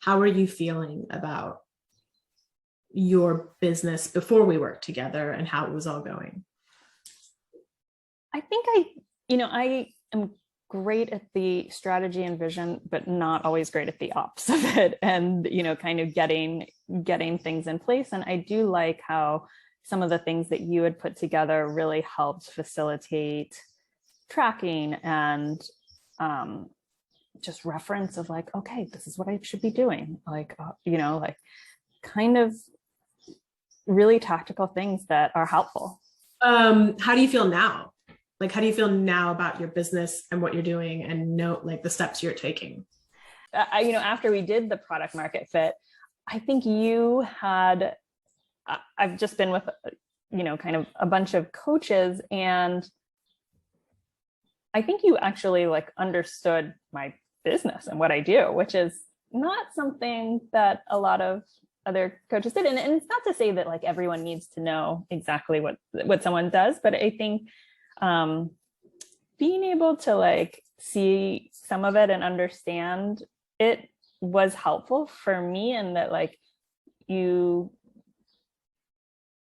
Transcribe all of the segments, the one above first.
how were you feeling about your business before we worked together and how it was all going? I think I am great at the strategy and vision, but not always great at the ops of it, and, kind of getting things in place. And I do like how some of the things that you had put together really helped facilitate tracking and just reference of like, okay, this is what I should be doing. Like, like kind of really tactical things that are helpful. How do you feel now? Like, how do you feel now about your business and what you're doing and like the steps you're taking? After we did the product market fit, I think I've just been with, kind of a bunch of coaches, and I think you actually like understood my business and what I do, which is not something that a lot of other coaches did. And it's not to say that like everyone needs to know exactly what someone does, but I think being able to like see some of it and understand it was helpful for me, and that like you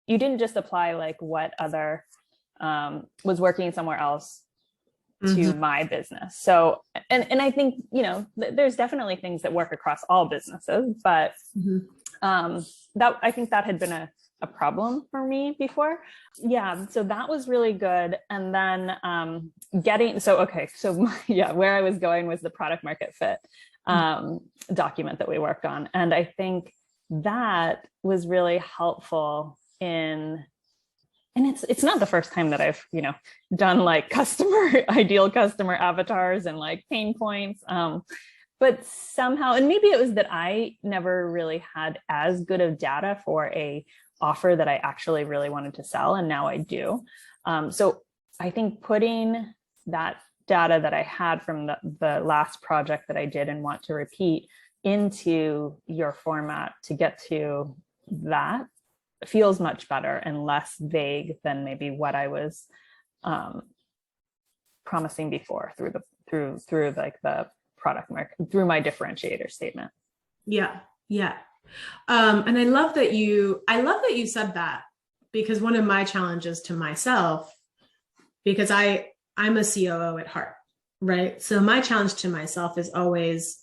didn't just apply like what other was working somewhere else to my business. So, and I think, there's definitely things that work across all businesses, but that I think that had been a problem for me before. Yeah. So that was really good. And then where I was going was the product market fit document that we worked on. And I think that was really helpful and it's not the first time that I've, done like ideal customer avatars and like pain points. But somehow, and maybe it was that I never really had as good of data for a offer that I actually really wanted to sell. And now I do. So I think putting that data that I had from the last project that I did and want to repeat into your format to get to that feels much better and less vague than maybe what I was promising before through like the product market, through my differentiator statement. Yeah. And I love that you said that, because one of my challenges to myself, because I'm a COO at heart, right? So my challenge to myself is always,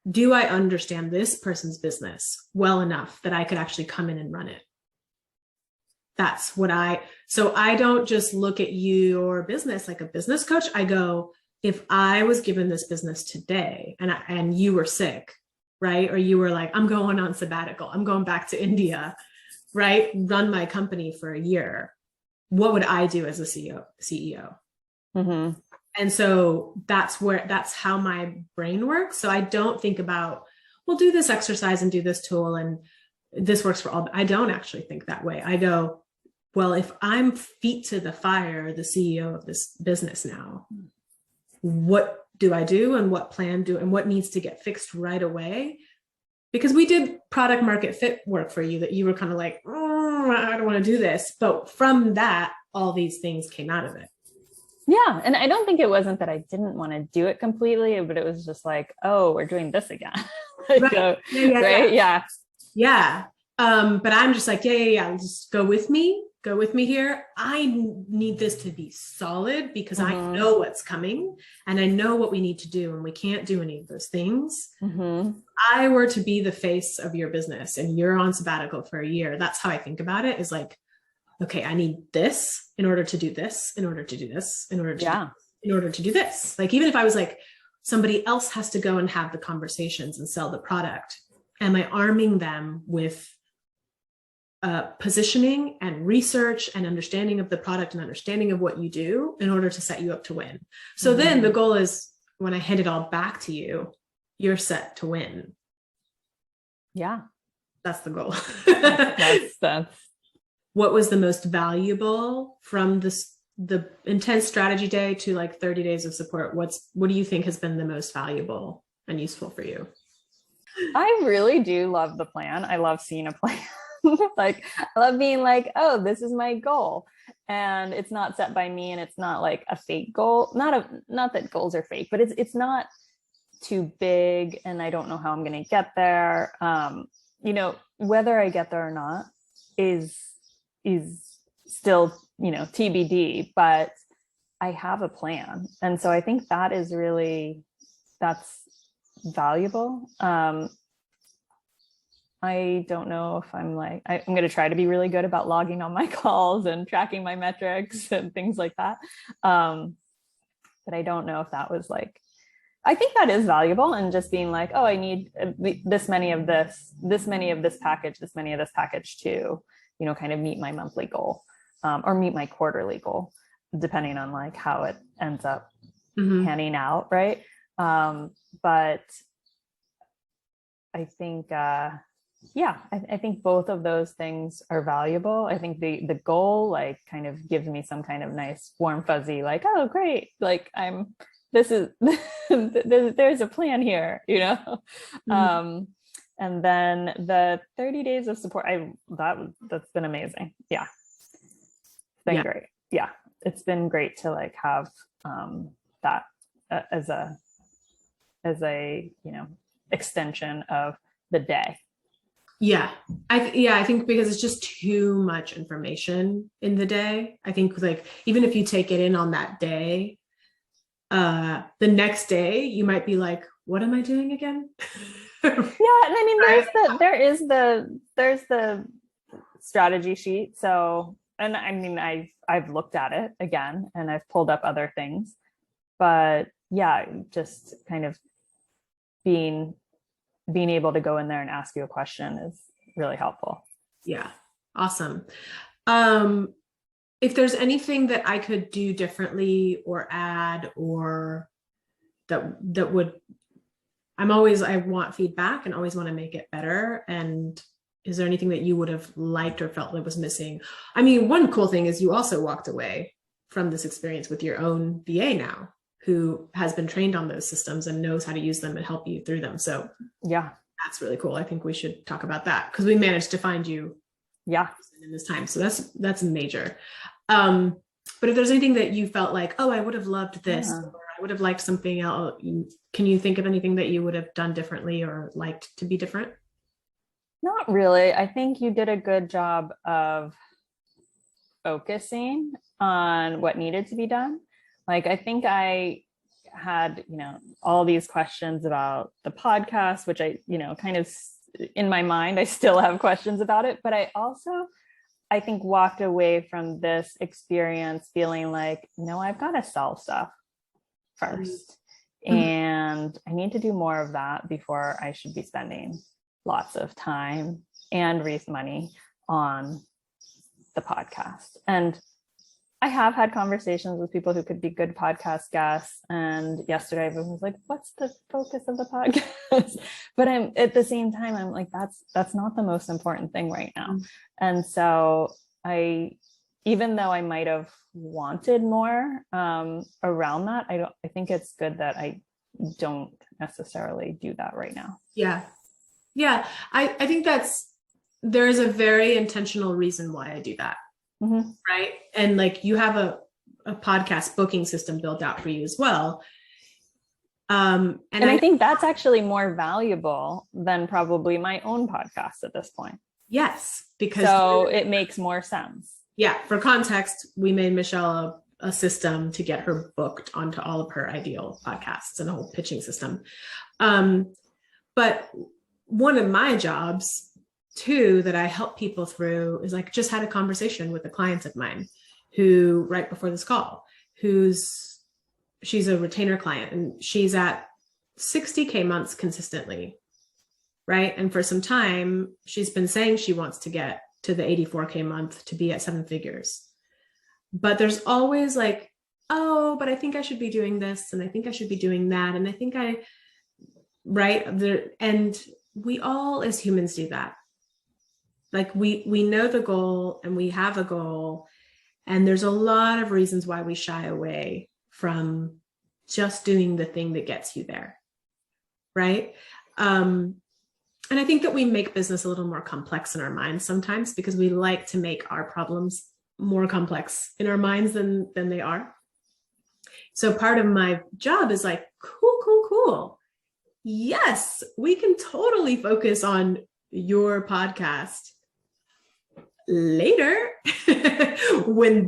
do I understand this person's business well enough that I could actually come in and run it? So I don't just look at your business like a business coach. I go, if I was given this business today and you were sick, right? Or you were like, I'm going on sabbatical, I'm going back to India, right? Run my company for a year. What would I do as a CEO? Mm-hmm. And so that's how my brain works. So I don't think about, well, do this exercise and do this tool and this works for all. I don't actually think that way. I go, well, if I'm feet to the fire, the CEO of this business now, what do I do and what plan do and what needs to get fixed right away? Because we did product market fit work for you that you were kind of like, oh, I don't want to do this. But from that, all these things came out of it. Yeah. And I don't think it wasn't that I didn't want to do it completely, but it was just like, oh, we're doing this again. Right. So, right. Yeah. But I'm just like, yeah. Just go with me here. I need this to be solid because I know what's coming and I know what we need to do, and we can't do any of those things. I were to be the face of your business and you're on sabbatical for a year. That's how I think about it, is like, okay, I need this in order to do this, in order to do this, in order to do this. Like, even if I was like, somebody else has to go and have the conversations and sell the product, am I arming them with positioning and research and understanding of the product and understanding of what you do in order to set you up to win? So then the goal is, when I hand it all back to you, you're set to win. Yeah. That's the goal. That's What was the most valuable from the intense strategy day to like 30 days of support? What do you think has been the most valuable and useful for you? I really do love the plan. I love seeing a plan. Like, I love being like, oh, this is my goal. And it's not set by me, and it's not like a fake goal. Not that goals are fake, but it's not too big and I don't know how I'm going to get there. You know, whether I get there or not is still, you know, TBD, but I have a plan. And so I think that is really, that's valuable. I don't know if I'm like, I'm going to try to be really good about logging on my calls and tracking my metrics and things like that. But I don't know if that was like, I think that is valuable, and just being like, oh, I need this many of this package, this many of this package to, you know, kind of meet my monthly goal, or meet my quarterly goal, depending on like how it ends up panning out. Right. But I think, I think both of those things are valuable. I think the goal like kind of gives me some kind of nice warm fuzzy, like, oh, great. Like there's a plan here, you know? And then the 30 days of support, that's been amazing. Yeah. It's been great. Yeah. It's been great to like have, that as a, you know, extension of the day. Yeah. I think because it's just too much information in the day. I think like, even if you take it in on that day, the next day you might be like, what am I doing again? Yeah. I mean, there's the strategy sheet. So, and I mean, I've looked at it again and I've pulled up other things, but yeah, just kind of being able to go in there and ask you a question is really helpful. Yeah. Awesome. If there's anything that I could do differently or add, or that would, I want feedback and always want to make it better. And is there anything that you would have liked or felt that was missing? I mean, one cool thing is you also walked away from this experience with your own VA now, who has been trained on those systems and knows how to use them and help you through them. So yeah, that's really cool. I think we should talk about that because we managed to find you in this time. So that's major. But if there's anything that you felt like, oh, I would have loved this, or I would have liked something else, can you think of anything that you would have done differently or liked to be different? Not really. I think you did a good job of focusing on what needed to be done. Like, I think I had, you know, all these questions about the podcast, which I, you know, kind of in my mind, I still have questions about it. But I think walked away from this experience feeling like, no, I've got to sell stuff first. And I need to do more of that before I should be spending lots of time and raise money on the podcast. And I have had conversations with people who could be good podcast guests. And yesterday everyone was like, what's the focus of the podcast? But at the same time, I'm like, that's not the most important thing right now. And so even though I might have wanted more around that, I think it's good that I don't necessarily do that right now. Yeah. I think there's a very intentional reason why I do that. Right. And like you have a podcast booking system built out for you as well. And I think that's actually more valuable than probably my own podcast at this point. Yes, because it makes more sense. Yeah. For context, we made Michelle a system to get her booked onto all of her ideal podcasts and a whole pitching system. But one of my jobs too, that I help people through is like, just had a conversation with a client of mine who right before this call, she's a retainer client and she's at 60K months consistently. Right. And for some time, she's been saying she wants to get to the 84K month to be at 7 figures. But there's always like, oh, but I think I should be doing this. And I think I should be doing that. And I think and we all as humans do that. Like we know the goal and we have a goal, and there's a lot of reasons why we shy away from just doing the thing that gets you there. Right. And I think that we make business a little more complex in our minds sometimes because we like to make our problems more complex in our minds than they are. So part of my job is like, cool. yes, we can totally focus on your podcast later when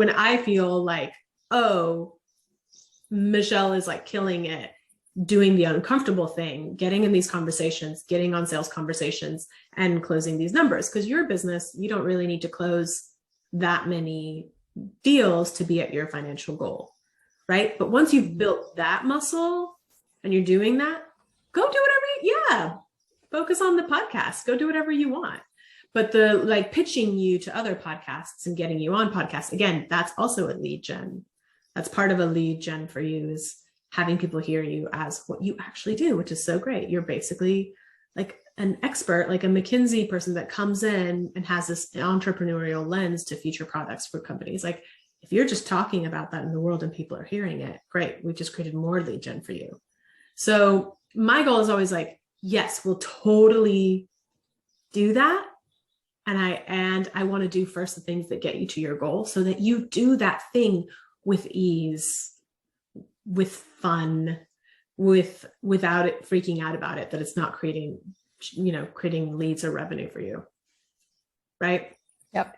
I feel like, oh, Michelle is like killing it, doing the uncomfortable thing, getting in these conversations, getting on sales conversations and closing these numbers. Because your business, you don't really need to close that many deals to be at your financial goal, right? But once you've built that muscle and you're doing that, go do whatever, focus on the podcast, go do whatever you want. But the like pitching you to other podcasts and getting you on podcasts, again, that's also a lead gen. That's part of a lead gen for you, is having people hear you as what you actually do, which is so great. You're basically like an expert, like a McKinsey person that comes in and has this entrepreneurial lens to future products for companies. Like if you're just talking about that in the world and people are hearing it, great. We've just created more lead gen for you. So my goal is always like, yes, we'll totally do that. And I want to do first the things that get you to your goal so that you do that thing with ease, with fun, without it freaking out about it, that it's not creating leads or revenue for you. Right? Yep.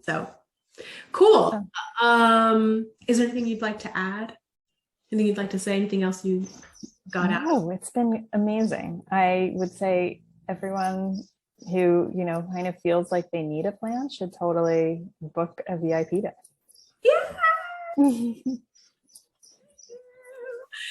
So cool. Is there anything you'd like to add? Anything you'd like to say? Anything else you got out? No, it's been amazing. I would say everyone who, kind of feels like they need a plan should totally book a VIP day. Yeah.